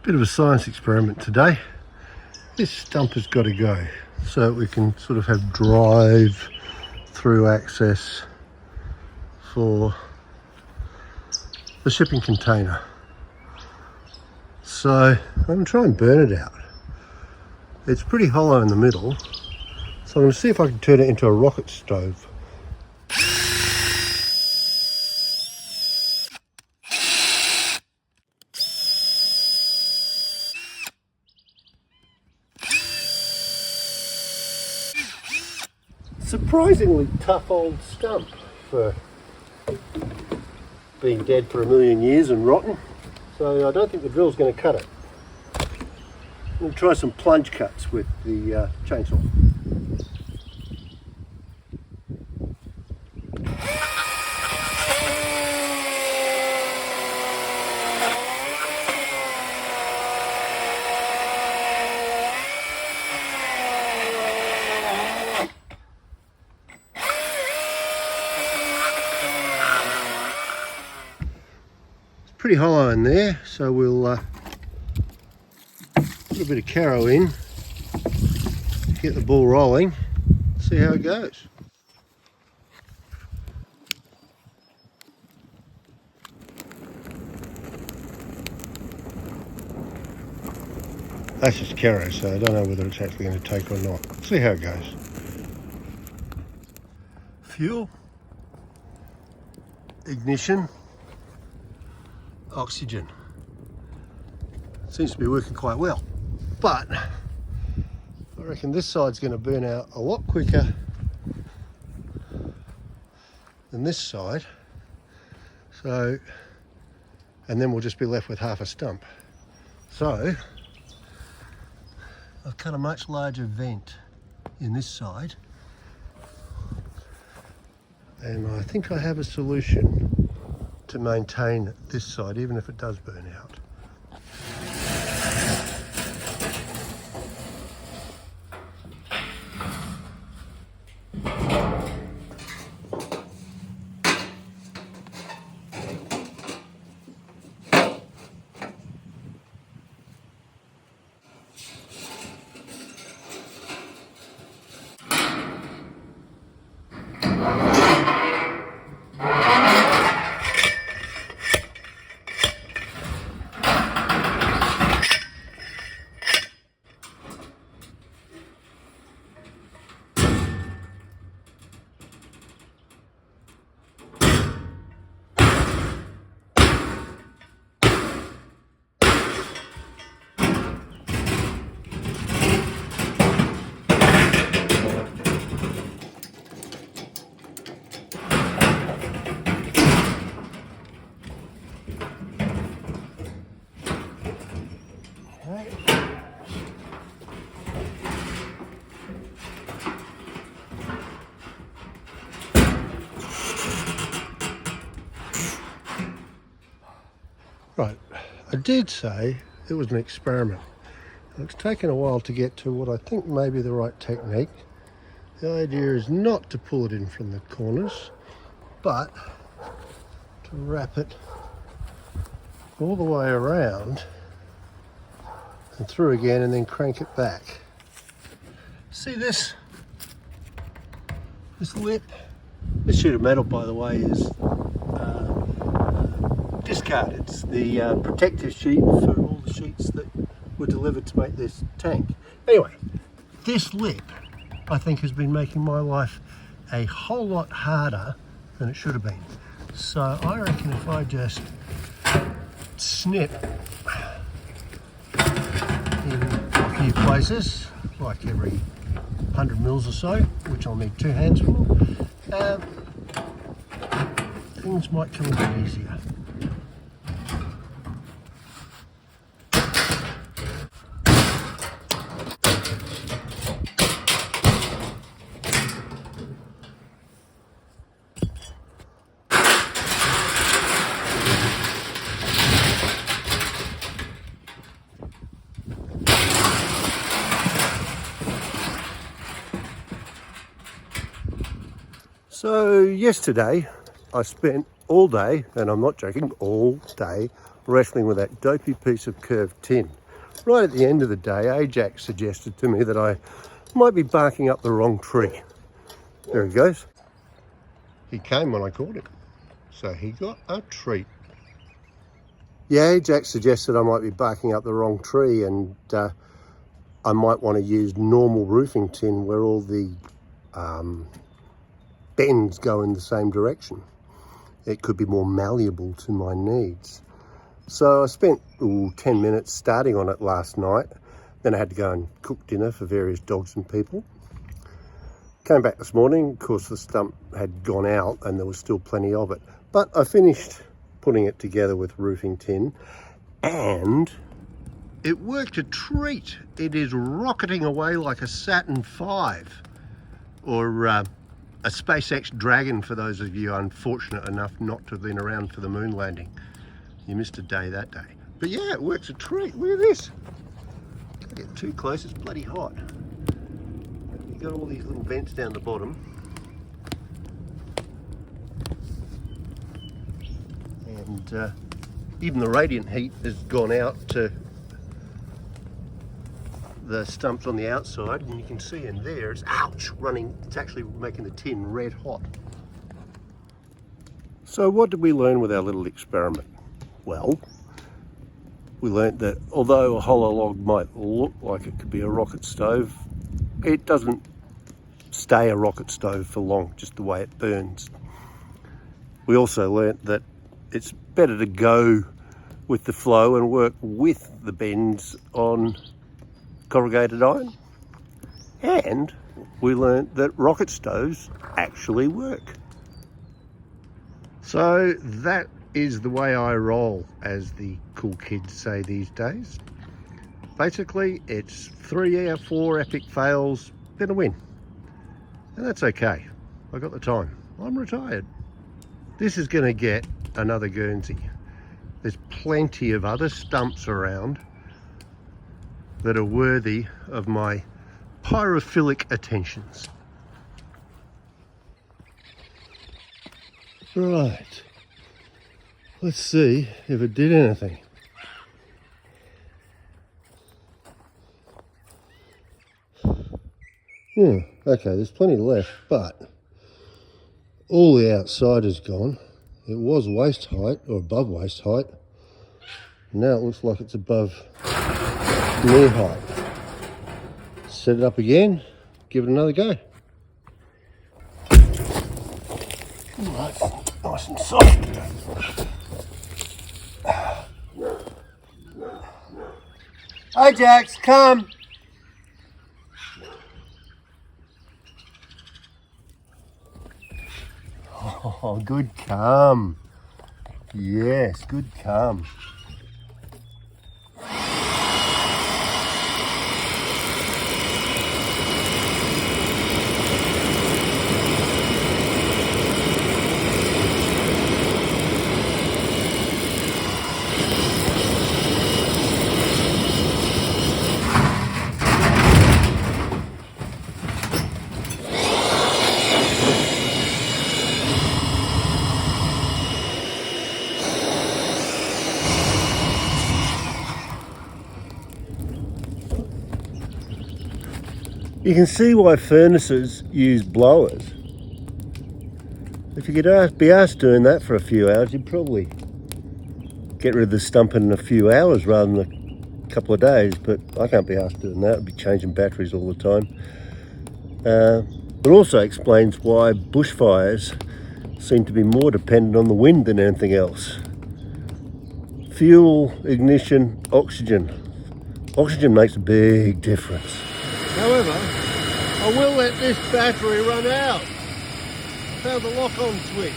Bit of a science experiment today. This stump has got to go so that we can sort of have drive through access for the shipping container. So I'm going to try and burn it out. It's pretty hollow in the middle, so I'm going to see if I can turn it into a rocket stove. Surprisingly tough old stump for being dead for a million years and rotten, so I don't think the drill's going to cut it. I'm going to try some plunge cuts with the chainsaw. Pretty hollow in there, so we'll put a bit of carrow in, get the ball rolling, see how it goes. That's just carrow, so I don't know whether it's actually going to take or not. See how it goes. Fuel, ignition, oxygen. Seems to be working quite well, but I reckon this side's going to burn out a lot quicker than this side. So, and then we'll just be left with half a stump. So I've cut a much larger vent in this side, and I think I have a solution to maintain this side even if it does burn out. Right, I did say it was an experiment. It's taken a while to get to what I think may be the right technique. The idea is not to pull it in from the corners, but to wrap it all the way around and through again and then crank it back. See this lip? This sheet of metal, by the way, is discard. It's the protective sheet for all the sheets that were delivered to make this tank. Anyway, this lip I think has been making my life a whole lot harder than it should have been. So I reckon if I just snip in a few places, like every 100 mils or so, which I'll need 2 hands for, things might come a bit easier. So yesterday I spent all day, and I'm not joking, all day wrestling with that dopey piece of curved tin. Right at the end of the day, Ajax suggested to me that I might be barking up the wrong tree. There he goes. He came when I caught him, so he got a treat. Yeah, Ajax suggested I might be barking up the wrong tree, and I might want to use normal roofing tin where all the bends go in the same direction. It could be more malleable to my needs. So I spent 10 minutes starting on it last night. Then I had to go and cook dinner for various dogs and people. Came back this morning, of course the stump had gone out and there was still plenty of it. But I finished putting it together with roofing tin and it worked a treat. It is rocketing away like a Saturn V or a SpaceX Dragon for those of you unfortunate enough not to have been around for the moon landing. You missed a day that day. But yeah, it works a treat. Look at this. Don't get too close, it's bloody hot. You've got all these little vents down the bottom. And even the radiant heat has gone out to the stumps on the outside, and you can see in there, it's running, it's actually making the tin red hot. So what did we learn with our little experiment? Well, we learnt that although a hollow log might look like it could be a rocket stove, it doesn't stay a rocket stove for long, just the way it burns. We also learnt that it's better to go with the flow and work with the bends on corrugated iron. And we learnt that rocket stoves actually work. So that is the way I roll, as the cool kids say these days. Basically, it's 3 or 4 epic fails, then a win. And that's okay. I got the time. I'm retired. This is going to get another Guernsey. There's plenty of other stumps around that are worthy of my pyrophilic attentions. Right. Let's see if it did anything. Okay, there's plenty left, but all the outside is gone. It was waist height, or above waist height. Now it looks like it's above knee height. Set it up again, give it another go. Right, nice and soft. Ajax, come! Oh, good come. Yes, good come. You can see why furnaces use blowers. If you could be asked doing that for a few hours, you'd probably get rid of the stump in a few hours rather than a couple of days, but I can't be asked doing that. I'd be changing batteries all the time. It also explains why bushfires seem to be more dependent on the wind than anything else. Fuel, ignition, oxygen. Oxygen makes a big difference. However, I will let this battery run out. Found the lock-on switch.